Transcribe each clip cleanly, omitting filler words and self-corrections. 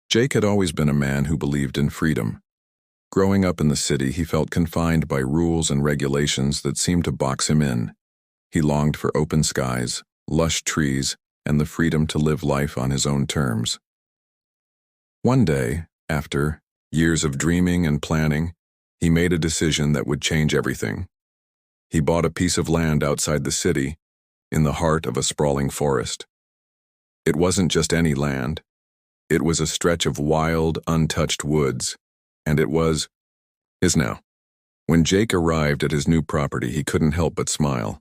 Jake had always been a man who believed in freedom. Growing up in the city, he felt confined by rules and regulations that seemed to box him in. He longed for open skies, lush trees, and the freedom to live life on his own terms. One day, after years of dreaming and planning, he made a decision that would change everything. He bought a piece of land outside the city, in the heart of a sprawling forest. It wasn't just any land. It was a stretch of wild, untouched woods, and it was his now. When Jake arrived at his new property, he couldn't help but smile.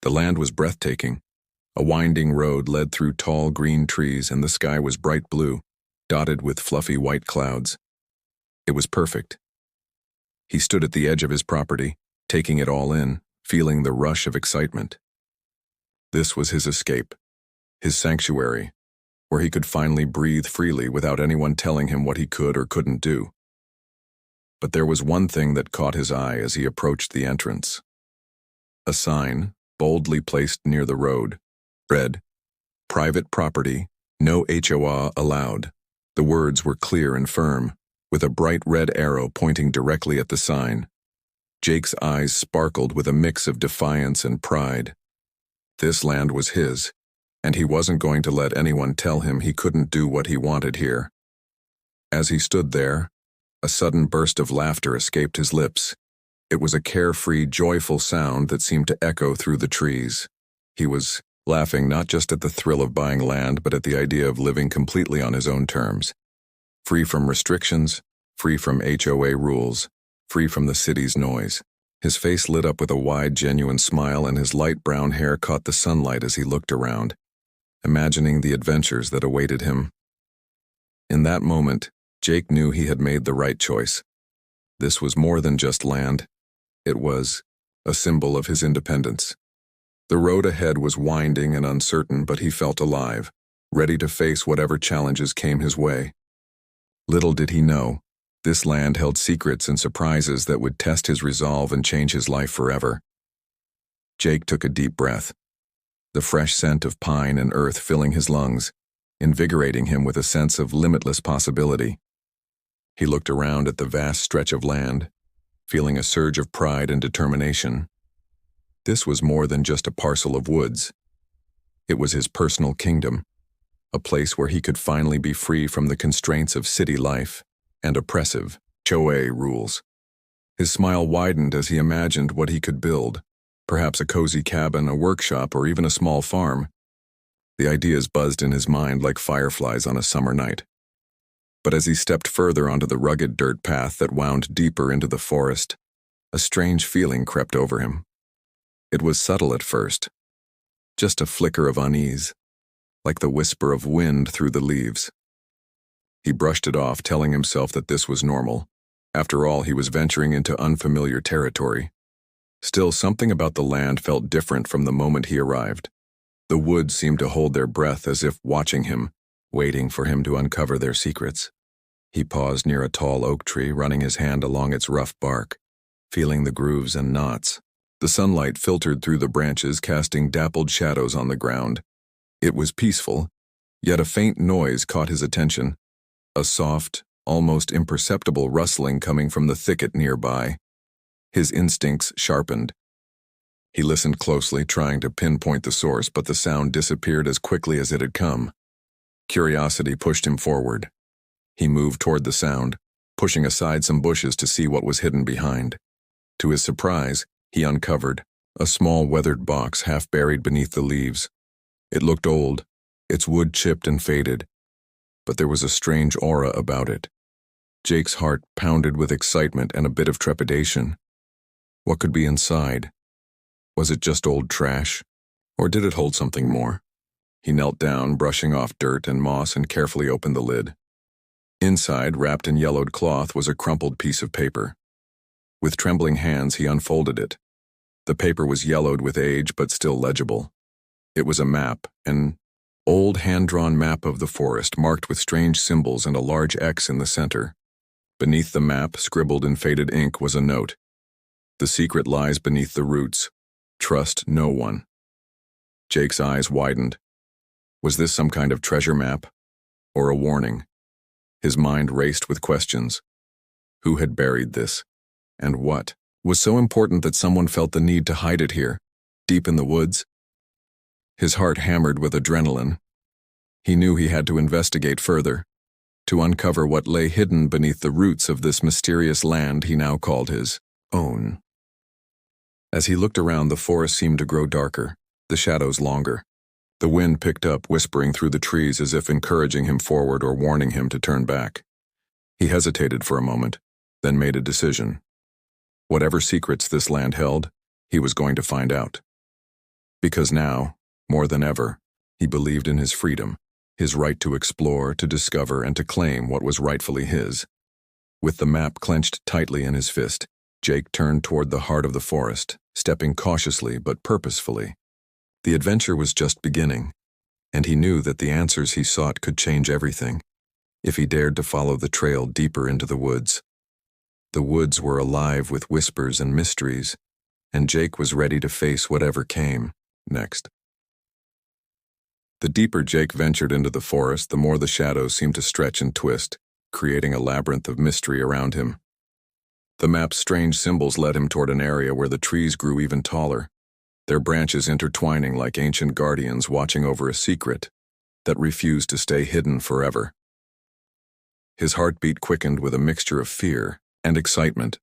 The land was breathtaking. A winding road led through tall green trees, and the sky was bright blue, dotted with fluffy white clouds. It was perfect. He stood at the edge of his property, taking it all in, feeling the rush of excitement. This was his escape, his sanctuary, where he could finally breathe freely without anyone telling him what he could or couldn't do. But there was one thing that caught his eye as he approached the entrance. A sign, boldly placed near the road, read, "Private property, no HOA allowed." The words were clear and firm, with a bright red arrow pointing directly at the sign. Jake's eyes sparkled with a mix of defiance and pride. This land was his, and he wasn't going to let anyone tell him he couldn't do what he wanted here. As he stood there, a sudden burst of laughter escaped his lips. It was a carefree, joyful sound that seemed to echo through the trees. He was laughing not just at the thrill of buying land, but at the idea of living completely on his own terms. Free from restrictions, free from HOA rules, free from the city's noise. His face lit up with a wide, genuine smile, and his light brown hair caught the sunlight as he looked around, imagining the adventures that awaited him. In that moment, Jake knew he had made the right choice. This was more than just land. It was a symbol of his independence. The road ahead was winding and uncertain, but he felt alive, ready to face whatever challenges came his way. Little did he know, this land held secrets and surprises that would test his resolve and change his life forever. Jake took a deep breath, the fresh scent of pine and earth filling his lungs, invigorating him with a sense of limitless possibility. He looked around at the vast stretch of land, feeling a surge of pride and determination. This was more than just a parcel of woods. It was his personal kingdom, a place where he could finally be free from the constraints of city life and oppressive HOA rules. His smile widened as he imagined what he could build, perhaps a cozy cabin, a workshop, or even a small farm. The ideas buzzed in his mind like fireflies on a summer night. But as he stepped further onto the rugged dirt path that wound deeper into the forest, a strange feeling crept over him. It was subtle at first, just a flicker of unease, like the whisper of wind through the leaves. He brushed it off, telling himself that this was normal. After all, he was venturing into unfamiliar territory. Still, something about the land felt different from the moment he arrived. The woods seemed to hold their breath as if watching him, waiting for him to uncover their secrets. He paused near a tall oak tree, running his hand along its rough bark, feeling the grooves and knots. The sunlight filtered through the branches, casting dappled shadows on the ground. It was peaceful, yet a faint noise caught his attention, a soft, almost imperceptible rustling coming from the thicket nearby. His instincts sharpened. He listened closely, trying to pinpoint the source, but the sound disappeared as quickly as it had come. Curiosity pushed him forward. He moved toward the sound, pushing aside some bushes to see what was hidden behind. To his surprise, he uncovered a small weathered box half buried beneath the leaves. It looked old, its wood chipped and faded, but there was a strange aura about it. Jake's heart pounded with excitement and a bit of trepidation. What could be inside? Was it just old trash, or did it hold something more? He knelt down, brushing off dirt and moss, and carefully opened the lid. Inside, wrapped in yellowed cloth, was a crumpled piece of paper. With trembling hands, he unfolded it. The paper was yellowed with age, but still legible. It was a map, an old hand-drawn map of the forest, marked with strange symbols and a large X in the center. Beneath the map, scribbled in faded ink, was a note. "The secret lies beneath the roots. Trust no one." Jake's eyes widened. Was this some kind of treasure map? Or a warning? His mind raced with questions. Who had buried this? And what was so important that someone felt the need to hide it here, deep in the woods? His heart hammered with adrenaline. He knew he had to investigate further, to uncover what lay hidden beneath the roots of this mysterious land he now called his own. As he looked around, the forest seemed to grow darker, the shadows longer. The wind picked up, whispering through the trees as if encouraging him forward or warning him to turn back. He hesitated for a moment, then made a decision. Whatever secrets this land held, he was going to find out. Because now, more than ever, he believed in his freedom, his right to explore, to discover, and to claim what was rightfully his. With the map clenched tightly in his fist, Jake turned toward the heart of the forest, stepping cautiously but purposefully. The adventure was just beginning, and he knew that the answers he sought could change everything, if he dared to follow the trail deeper into the woods. The woods were alive with whispers and mysteries, and Jake was ready to face whatever came next. The deeper Jake ventured into the forest, the more the shadows seemed to stretch and twist, creating a labyrinth of mystery around him. The map's strange symbols led him toward an area where the trees grew even taller, their branches intertwining like ancient guardians watching over a secret that refused to stay hidden forever. His heartbeat quickened with a mixture of fear and excitement.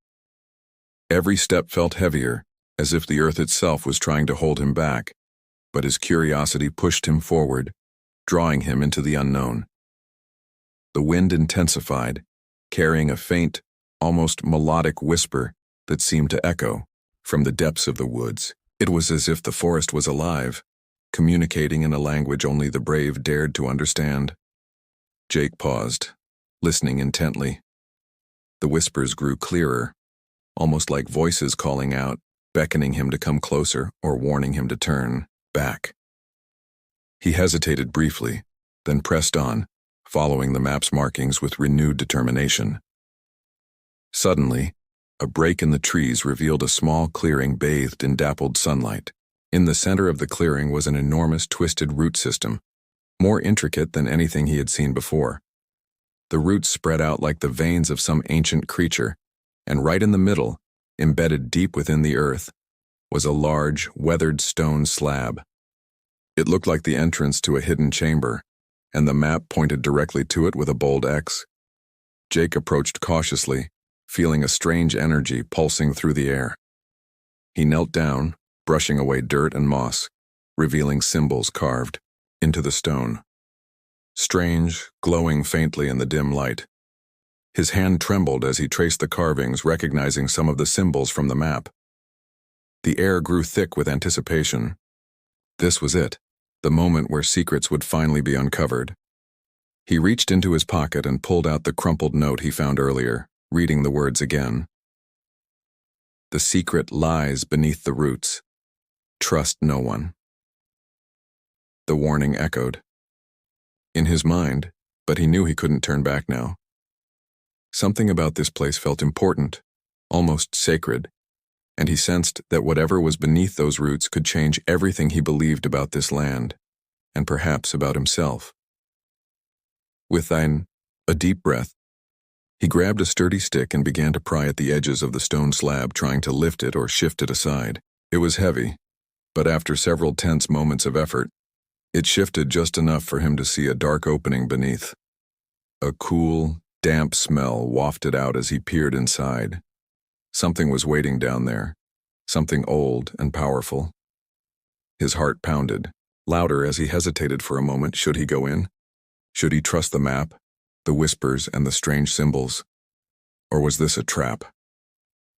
Every step felt heavier, as if the earth itself was trying to hold him back, but his curiosity pushed him forward, drawing him into the unknown. The wind intensified, carrying a faint, almost melodic whisper that seemed to echo from the depths of the woods. It was as if the forest was alive, communicating in a language only the brave dared to understand. Jake paused, listening intently. The whispers grew clearer, almost like voices calling out, beckoning him to come closer or warning him to turn back. He hesitated briefly, then pressed on, following the map's markings with renewed determination. Suddenly, a break in the trees revealed a small clearing bathed in dappled sunlight. In the center of the clearing was an enormous twisted root system, more intricate than anything he had seen before. The roots spread out like the veins of some ancient creature, and right in the middle, embedded deep within the earth, was a large, weathered stone slab. It looked like the entrance to a hidden chamber, and the map pointed directly to it with a bold X. Jake approached cautiously, feeling a strange energy pulsing through the air. He knelt down, brushing away dirt and moss, revealing symbols carved into the stone. Strange, glowing faintly in the dim light. His hand trembled as he traced the carvings, recognizing some of the symbols from the map. The air grew thick with anticipation. This was it, the moment where secrets would finally be uncovered. He reached into his pocket and pulled out the crumpled note he found earlier, reading the words again. The secret lies beneath the roots. Trust no one. The warning echoed. In his mind, but he knew he couldn't turn back now. Something about this place felt important, almost sacred, and he sensed that whatever was beneath those roots could change everything he believed about this land, and perhaps about himself. With a deep breath, he grabbed a sturdy stick and began to pry at the edges of the stone slab, trying to lift it or shift it aside. It was heavy, but after several tense moments of effort, it shifted just enough for him to see a dark opening beneath. A cool, damp smell wafted out as he peered inside. Something was waiting down there, something old and powerful. His heart pounded, louder as he hesitated for a moment. Should he go in? Should he trust the map, the whispers, and the strange symbols? Or was this a trap?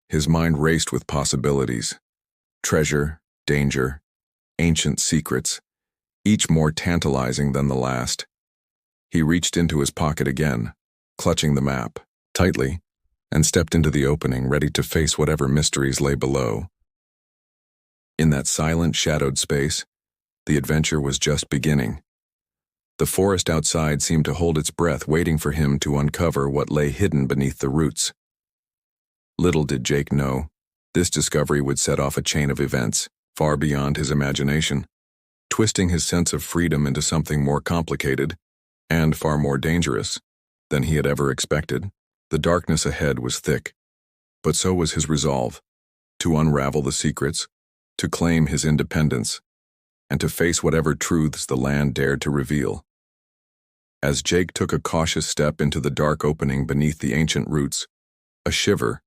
His mind raced with possibilities. Treasure, danger, ancient secrets, each more tantalizing than the last. He reached into his pocket again, clutching the map tightly, and stepped into the opening, ready to face whatever mysteries lay below. In that silent, shadowed space, the adventure was just beginning. The forest outside seemed to hold its breath, waiting for him to uncover what lay hidden beneath the roots. Little did Jake know, this discovery would set off a chain of events far beyond his imagination, twisting his sense of freedom into something more complicated and far more dangerous. than he had ever expected. The darkness ahead was thick, but so was his resolve to unravel the secrets, to claim his independence, and to face whatever truths the land dared to reveal. As Jake took a cautious step into the dark opening beneath the ancient roots, a shiver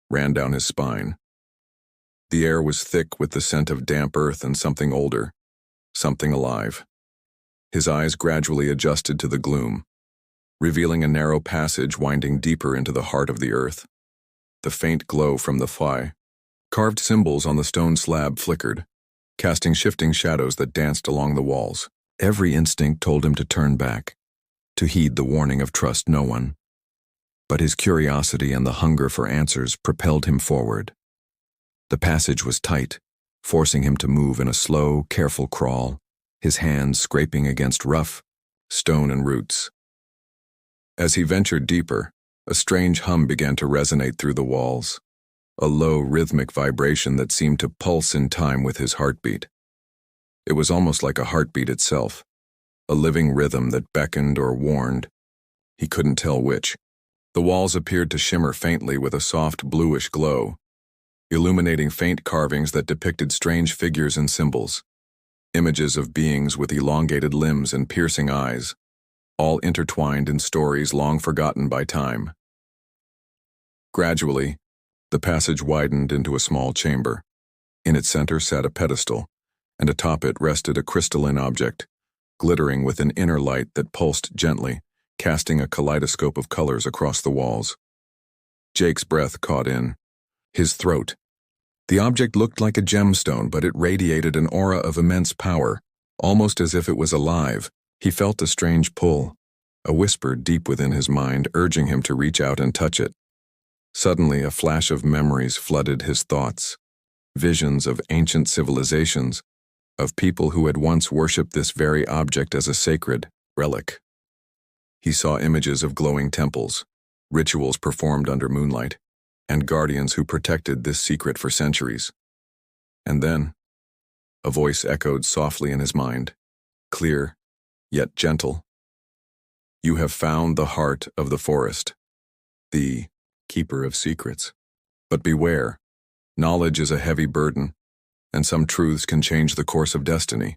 ran down his spine. The air was thick with the scent of damp earth and something older, something alive. His eyes gradually adjusted to the gloom, revealing a narrow passage winding deeper into the heart of the earth. The faint glow from the fly, carved symbols on the stone slab flickered, casting shifting shadows that danced along the walls. Every instinct told him to turn back, to heed the warning of trust no one. But his curiosity and the hunger for answers propelled him forward. The passage was tight, forcing him to move in a slow, careful crawl, his hands scraping against rough stone and roots. As he ventured deeper, a strange hum began to resonate through the walls, a low, rhythmic vibration that seemed to pulse in time with his heartbeat. It was almost like a heartbeat itself, a living rhythm that beckoned or warned. He couldn't tell which. The walls appeared to shimmer faintly with a soft bluish glow, illuminating faint carvings that depicted strange figures and symbols, images of beings with elongated limbs and piercing eyes, all intertwined in stories long forgotten by time. Gradually, the passage widened into a small chamber. In its center sat a pedestal, and atop it rested a crystalline object, glittering with an inner light that pulsed gently, casting a kaleidoscope of colors across the walls. Jake's breath caught in his throat. The object looked like a gemstone, but it radiated an aura of immense power, almost as if it was alive. He felt a strange pull, a whisper deep within his mind urging him to reach out and touch it. Suddenly, a flash of memories flooded his thoughts, visions of ancient civilizations, of people who had once worshipped this very object as a sacred relic. He saw images of glowing temples, rituals performed under moonlight, and guardians who protected this secret for centuries. And then, a voice echoed softly in his mind, clear, yet gentle. You have found the heart of the forest, the keeper of secrets. But beware, knowledge is a heavy burden, and some truths can change the course of destiny.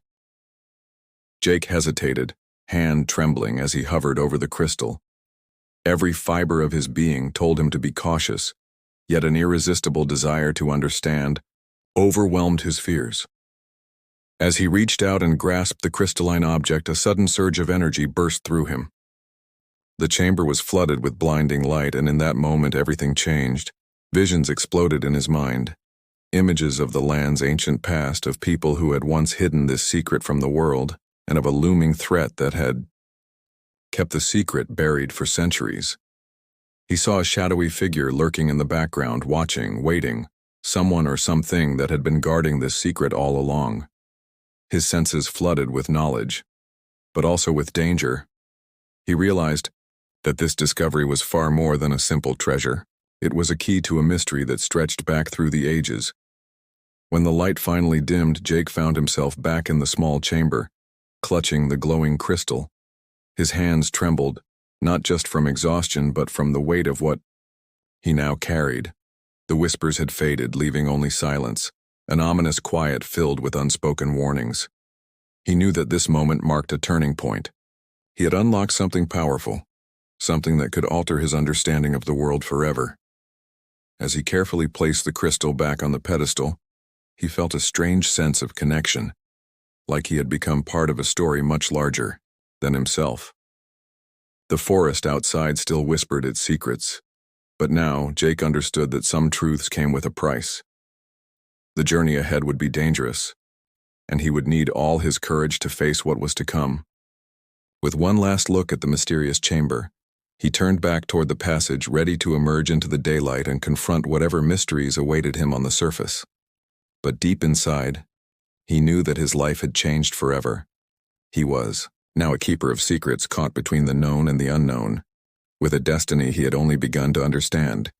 Jake hesitated, hand trembling as he hovered over the crystal. Every fiber of his being told him to be cautious, yet an irresistible desire to understand overwhelmed his fears. As he reached out and grasped the crystalline object, a sudden surge of energy burst through him. The chamber was flooded with blinding light, and in that moment everything changed. Visions exploded in his mind. Images of the land's ancient past, of people who had once hidden this secret from the world, and of a looming threat that had kept the secret buried for centuries. He saw a shadowy figure lurking in the background, watching, waiting, someone or something that had been guarding this secret all along. His senses flooded with knowledge, but also with danger. He realized that this discovery was far more than a simple treasure. It was a key to a mystery that stretched back through the ages. When the light finally dimmed, Jake found himself back in the small chamber, clutching the glowing crystal. His hands trembled, not just from exhaustion, but from the weight of what he now carried. The whispers had faded, leaving only silence, an ominous quiet filled with unspoken warnings. He knew that this moment marked a turning point. He had unlocked something powerful, something that could alter his understanding of the world forever. As he carefully placed the crystal back on the pedestal, he felt a strange sense of connection, like he had become part of a story much larger than himself. The forest outside still whispered its secrets, but now Jake understood that some truths came with a price. The journey ahead would be dangerous, and he would need all his courage to face what was to come. With one last look at the mysterious chamber, he turned back toward the passage, ready to emerge into the daylight and confront whatever mysteries awaited him on the surface. But deep inside, he knew that his life had changed forever. He was now a keeper of secrets caught between the known and the unknown, with a destiny he had only begun to understand.